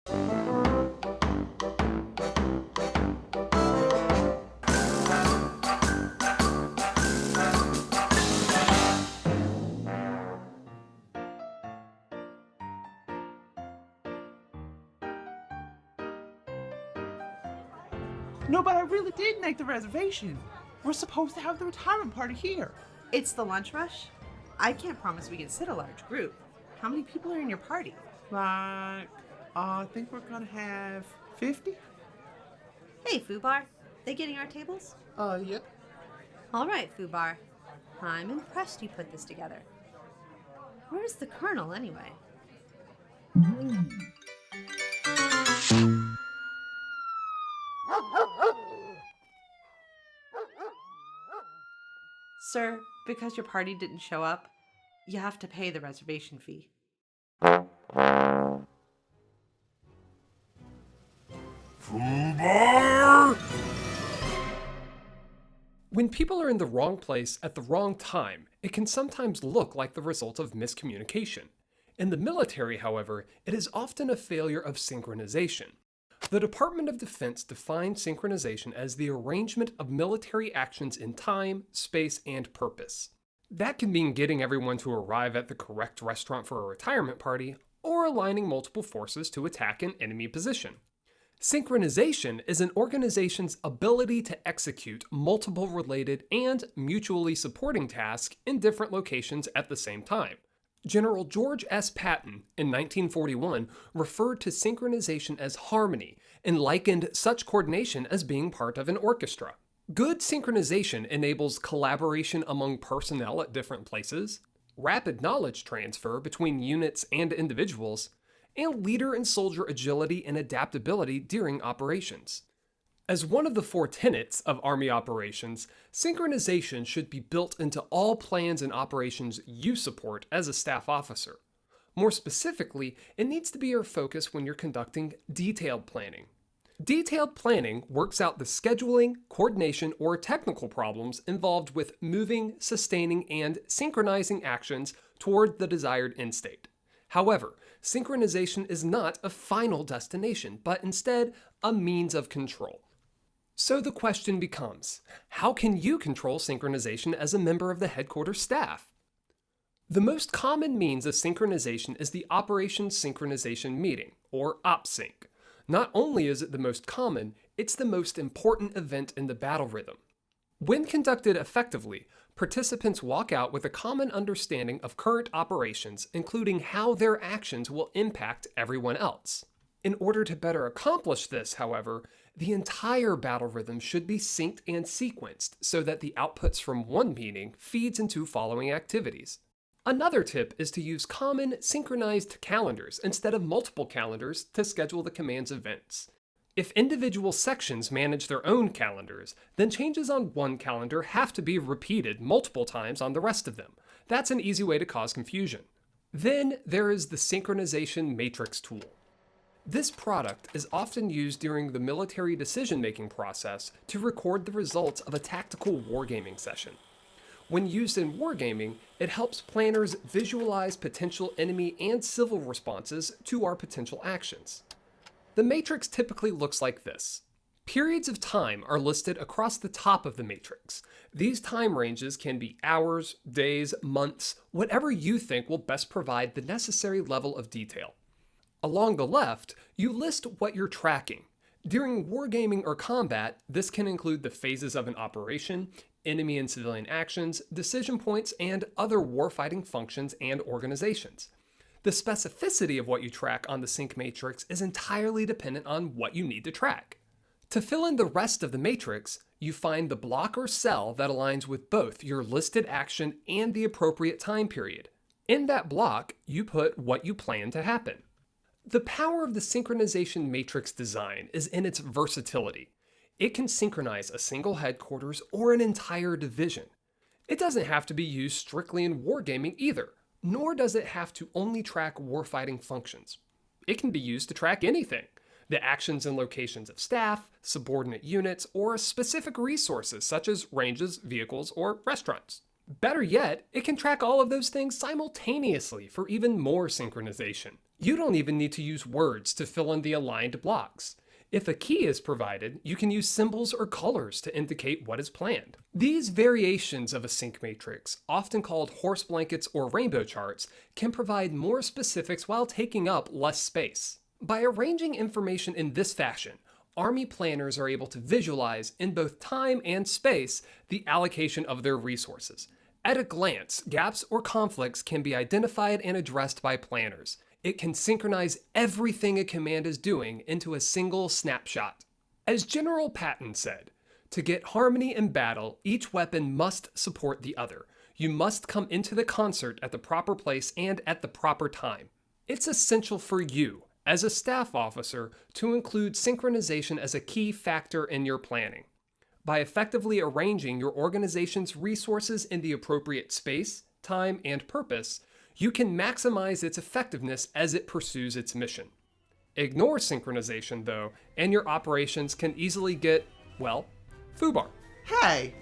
No, but I really did make the reservation. We're supposed to have the retirement party here. It's the lunch rush? I can't promise we can sit a large group. How many people are in your party? I think we're gonna have 50? Hey, Fubar. They getting our tables? Yeah. All right, Fubar. I'm impressed you put this together. Where's the Colonel, anyway? Sir, because your party didn't show up, you have to pay the reservation fee. Fubar! When people are in the wrong place at the wrong time, it can sometimes look like the result of miscommunication. In the military, however, it is often a failure of synchronization. The Department of Defense defines synchronization as the arrangement of military actions in time, space, and purpose. That can mean getting everyone to arrive at the correct restaurant for a retirement party, or aligning multiple forces to attack an enemy position. Synchronization is an organization's ability to execute multiple related and mutually supporting tasks in different locations at the same time. General George S. Patton, in 1941, referred to synchronization as harmony and likened such coordination as being part of an orchestra. Good synchronization enables collaboration among personnel at different places, rapid knowledge transfer between units and individuals, and leader and soldier agility and adaptability during operations. As one of the 4 tenets of Army operations, synchronization should be built into all plans and operations you support as a staff officer. More specifically, it needs to be your focus when you're conducting detailed planning. Detailed planning works out the scheduling, coordination, or technical problems involved with moving, sustaining, and synchronizing actions toward the desired end state. However, synchronization is not a final destination, but instead a means of control. So the question becomes, how can you control synchronization as a member of the headquarters staff? The most common means of synchronization is the Operations Synchronization Meeting, or OPSync. Not only is it the most common, it's the most important event in the battle rhythm. When conducted effectively, participants walk out with a common understanding of current operations, including how their actions will impact everyone else. In order to better accomplish this, however, the entire battle rhythm should be synced and sequenced so that the outputs from one meeting feeds into following activities. Another tip is to use common synchronized calendars instead of multiple calendars to schedule the command's events. If individual sections manage their own calendars, then changes on one calendar have to be repeated multiple times on the rest of them. That's an easy way to cause confusion. Then there is the Synchronization Matrix tool. This product is often used during the military decision-making process to record the results of a tactical wargaming session. When used in wargaming, it helps planners visualize potential enemy and civil responses to our potential actions. The matrix typically looks like this. Periods of time are listed across the top of the matrix. These time ranges can be hours, days, months, whatever you think will best provide the necessary level of detail. Along the left, you list what you're tracking. During wargaming or combat, this can include the phases of an operation, enemy and civilian actions, decision points, and other warfighting functions and organizations. The specificity of what you track on the sync matrix is entirely dependent on what you need to track. To fill in the rest of the matrix, you find the block or cell that aligns with both your listed action and the appropriate time period. In that block, you put what you plan to happen. The power of the synchronization matrix design is in its versatility. It can synchronize a single headquarters or an entire division. It doesn't have to be used strictly in wargaming either, nor does it have to only track warfighting functions. It can be used to track anything: the actions and locations of staff, subordinate units, or specific resources such as ranges, vehicles, or restaurants. Better yet, it can track all of those things simultaneously for even more synchronization. You don't even need to use words to fill in the aligned blocks. If a key is provided, you can use symbols or colors to indicate what is planned. These variations of a sync matrix, often called horse blankets or rainbow charts, can provide more specifics while taking up less space. By arranging information in this fashion, Army planners are able to visualize, in both time and space, the allocation of their resources. At a glance, gaps or conflicts can be identified and addressed by planners. It can synchronize everything a command is doing into a single snapshot. As General Patton said, to get harmony in battle, each weapon must support the other. You must come into the concert at the proper place and at the proper time. It's essential for you, as a staff officer, to include synchronization as a key factor in your planning. By effectively arranging your organization's resources in the appropriate space, time, and purpose, you can maximize its effectiveness as it pursues its mission. Ignore synchronization, though, and your operations can easily get, well, Fubar. Hey,